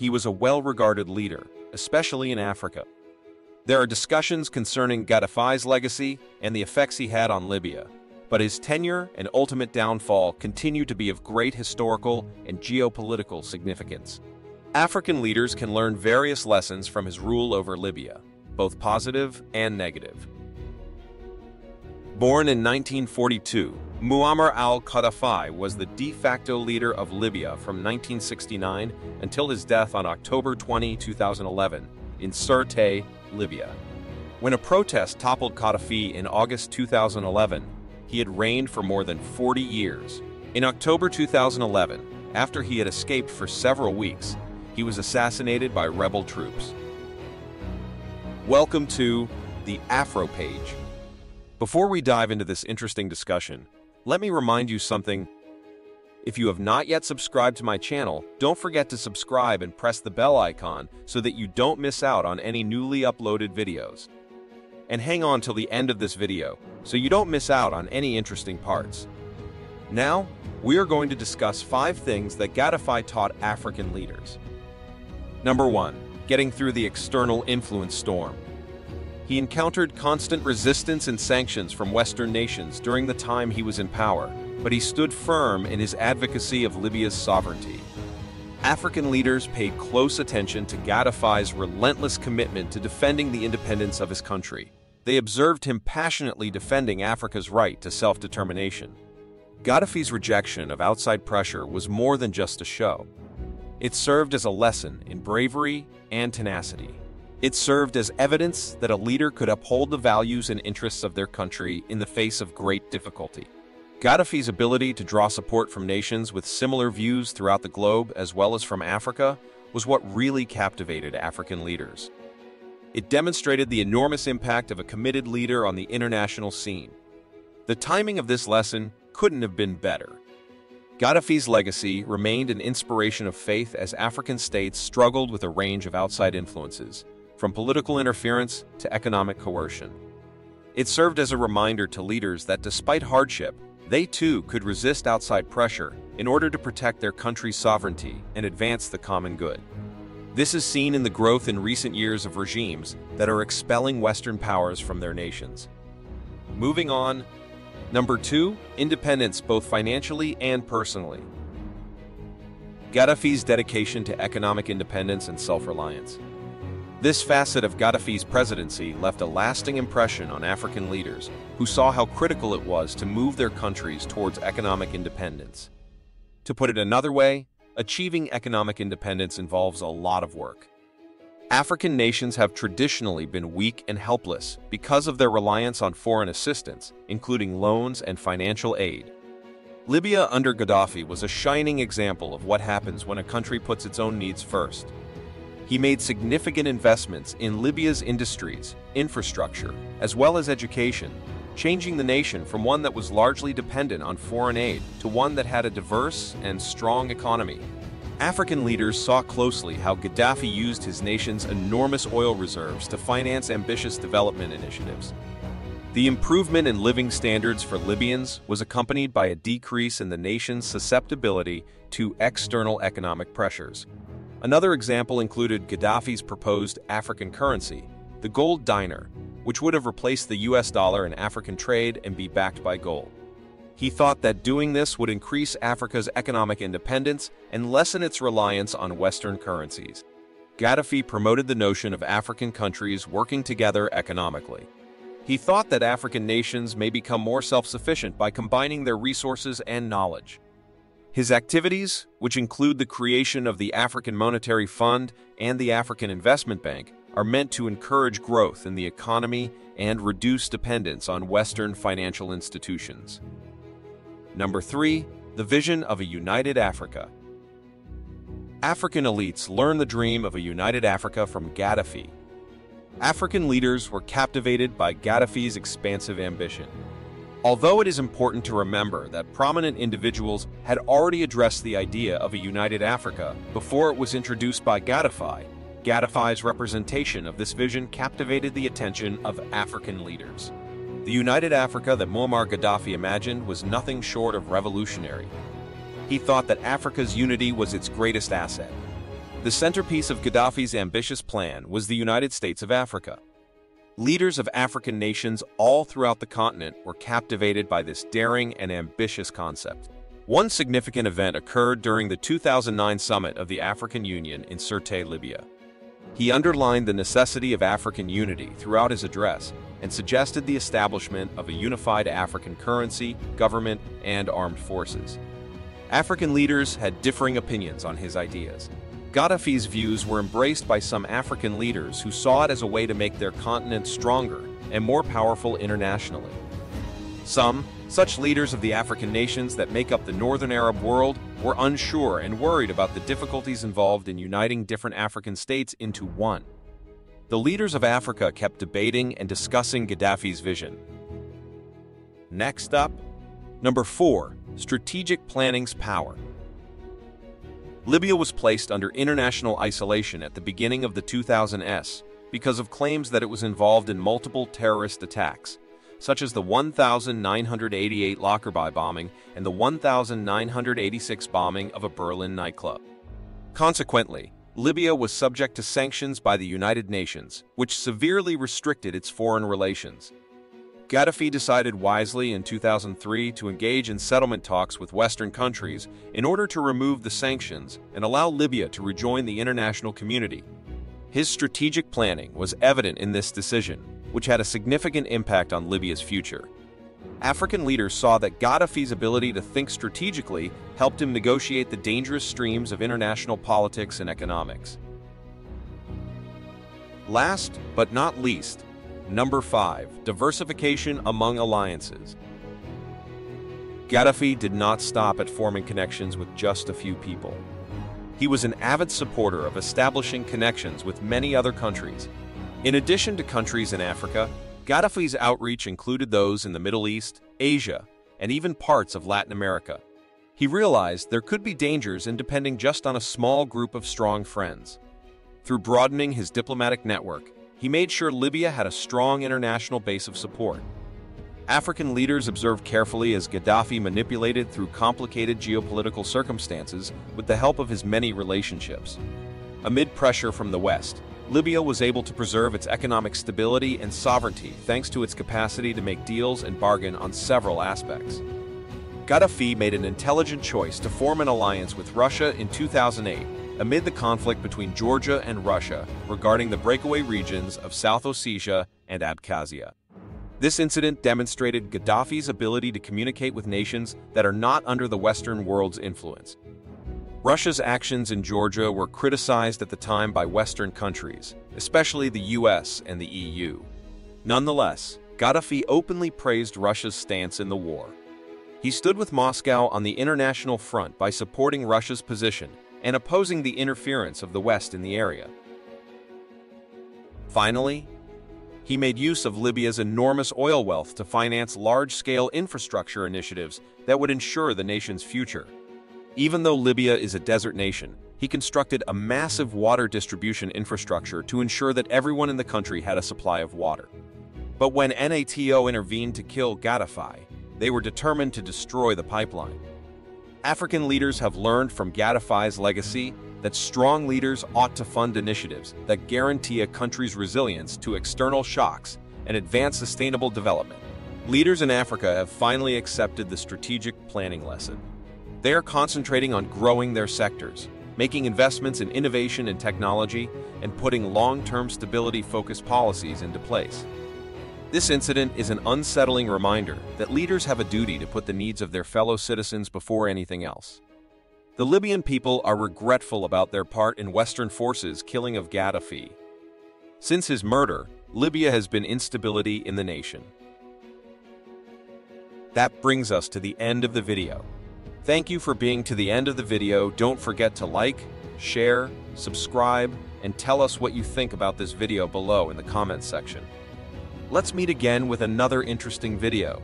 he was a well-regarded leader, especially in Africa. There are discussions concerning Gaddafi's legacy and the effects he had on Libya, but his tenure and ultimate downfall continue to be of great historical and geopolitical significance. African leaders can learn various lessons from his rule over Libya, both positive and negative. Born in 1942, Muammar al-Gaddafi was the de facto leader of Libya from 1969 until his death on October 20, 2011, in Sirte, Libya. When a protest toppled Gaddafi in August 2011, he had reigned for more than 40 years. In October 2011, after he had escaped for several weeks, he was assassinated by rebel troops. Welcome to the Afro page. Before we dive into this interesting discussion, let me remind you something. If you have not yet subscribed to my channel, don't forget to subscribe and press the bell icon so that you don't miss out on any newly uploaded videos. And hang on till the end of this video so you don't miss out on any interesting parts. Now, we are going to discuss 5 things that Gaddafi taught African leaders. Number 1. Getting through the external influence storm. He encountered constant resistance and sanctions from Western nations during the time he was in power, but he stood firm in his advocacy of Libya's sovereignty. African leaders paid close attention to Gaddafi's relentless commitment to defending the independence of his country. They observed him passionately defending Africa's right to self-determination. Gaddafi's rejection of outside pressure was more than just a show. It served as a lesson in bravery and tenacity. It served as evidence that a leader could uphold the values and interests of their country in the face of great difficulty. Gaddafi's ability to draw support from nations with similar views throughout the globe, as well as from Africa, was what really captivated African leaders. It demonstrated the enormous impact of a committed leader on the international scene. The timing of this lesson couldn't have been better. Gaddafi's legacy remained an inspiration of faith as African states struggled with a range of outside influences, from political interference to economic coercion. It served as a reminder to leaders that despite hardship, they too could resist outside pressure in order to protect their country's sovereignty and advance the common good. This is seen in the growth in recent years of regimes that are expelling Western powers from their nations. Moving on, Number 2, independence both financially and personally. Gaddafi's dedication to economic independence and self-reliance. This facet of Gaddafi's presidency left a lasting impression on African leaders who saw how critical it was to move their countries towards economic independence. To put it another way, achieving economic independence involves a lot of work. African nations have traditionally been weak and helpless because of their reliance on foreign assistance, including loans and financial aid. Libya under Gaddafi was a shining example of what happens when a country puts its own needs first. He made significant investments in Libya's industries, infrastructure, as well as education, changing the nation from one that was largely dependent on foreign aid to one that had a diverse and strong economy. African leaders saw closely how Gaddafi used his nation's enormous oil reserves to finance ambitious development initiatives. The improvement in living standards for Libyans was accompanied by a decrease in the nation's susceptibility to external economic pressures. Another example included Gaddafi's proposed African currency, the gold dinar, which would have replaced the US dollar in African trade and be backed by gold. He thought that doing this would increase Africa's economic independence and lessen its reliance on Western currencies. Gaddafi promoted the notion of African countries working together economically. He thought that African nations may become more self-sufficient by combining their resources and knowledge. His activities, which include the creation of the African Monetary Fund and the African Investment Bank, are meant to encourage growth in the economy and reduce dependence on Western financial institutions. Number 3, the vision of a united Africa. African elites learned the dream of a united Africa from Gaddafi. African leaders were captivated by Gaddafi's expansive ambition. Although it is important to remember that prominent individuals had already addressed the idea of a united Africa before it was introduced by Gaddafi, Gaddafi's representation of this vision captivated the attention of African leaders. The united Africa that Muammar Gaddafi imagined was nothing short of revolutionary. He thought that Africa's unity was its greatest asset. The centerpiece of Gaddafi's ambitious plan was the United States of Africa. Leaders of African nations all throughout the continent were captivated by this daring and ambitious concept. One significant event occurred during the 2009 summit of the African Union in Sirte, Libya. He underlined the necessity of African unity throughout his address and suggested the establishment of a unified African currency, government, and armed forces. African leaders had differing opinions on his ideas. Gaddafi's views were embraced by some African leaders who saw it as a way to make their continent stronger and more powerful internationally. Some, such leaders of the African nations that make up the Northern Arab world, were unsure and worried about the difficulties involved in uniting different African states into one. The leaders of Africa kept debating and discussing Gaddafi's vision. Next up, number 4, strategic planning's power. Libya was placed under international isolation at the beginning of the 2000s because of claims that it was involved in multiple terrorist attacks, such as the 1988 Lockerbie bombing and the 1986 bombing of a Berlin nightclub. Consequently, Libya was subject to sanctions by the United Nations, which severely restricted its foreign relations. Gaddafi decided wisely in 2003 to engage in settlement talks with Western countries in order to remove the sanctions and allow Libya to rejoin the international community. His strategic planning was evident in this decision, which had a significant impact on Libya's future. African leaders saw that Gaddafi's ability to think strategically helped him negotiate the dangerous streams of international politics and economics. Last but not least, number 5, diversification among alliances. Gaddafi did not stop at forming connections with just a few people. He was an avid supporter of establishing connections with many other countries. In addition to countries in Africa, Gaddafi's outreach included those in the Middle East, Asia, and even parts of Latin America. He realized there could be dangers in depending just on a small group of strong friends. Through broadening his diplomatic network, he made sure Libya had a strong international base of support. African leaders observed carefully as Gaddafi manipulated through complicated geopolitical circumstances with the help of his many relationships. Amid pressure from the West, Libya was able to preserve its economic stability and sovereignty thanks to its capacity to make deals and bargain on several aspects. Gaddafi made an intelligent choice to form an alliance with Russia in 2008 amid the conflict between Georgia and Russia regarding the breakaway regions of South Ossetia and Abkhazia. This incident demonstrated Gaddafi's ability to communicate with nations that are not under the Western world's influence. Russia's actions in Georgia were criticized at the time by Western countries, especially the US and the EU. Nonetheless, Gaddafi openly praised Russia's stance in the war. He stood with Moscow on the international front by supporting Russia's position and opposing the interference of the West in the area. Finally, he made use of Libya's enormous oil wealth to finance large-scale infrastructure initiatives that would ensure the nation's future. Even though Libya is a desert nation, he constructed a massive water distribution infrastructure to ensure that everyone in the country had a supply of water. But when NATO intervened to kill Gaddafi, they were determined to destroy the pipeline. African leaders have learned from Gaddafi's legacy that strong leaders ought to fund initiatives that guarantee a country's resilience to external shocks and advance sustainable development. Leaders in Africa have finally accepted the strategic planning lesson. They are concentrating on growing their sectors, making investments in innovation and technology, and putting long-term stability-focused policies into place. This incident is an unsettling reminder that leaders have a duty to put the needs of their fellow citizens before anything else. The Libyan people are regretful about their part in Western forces' killing of Gaddafi. Since his murder, Libya has been instability in the nation. That brings us to the end of the video. Thank you for being to the end of the video. Don't forget to like, share, subscribe, and tell us what you think about this video below in the comments section. Let's meet again with another interesting video.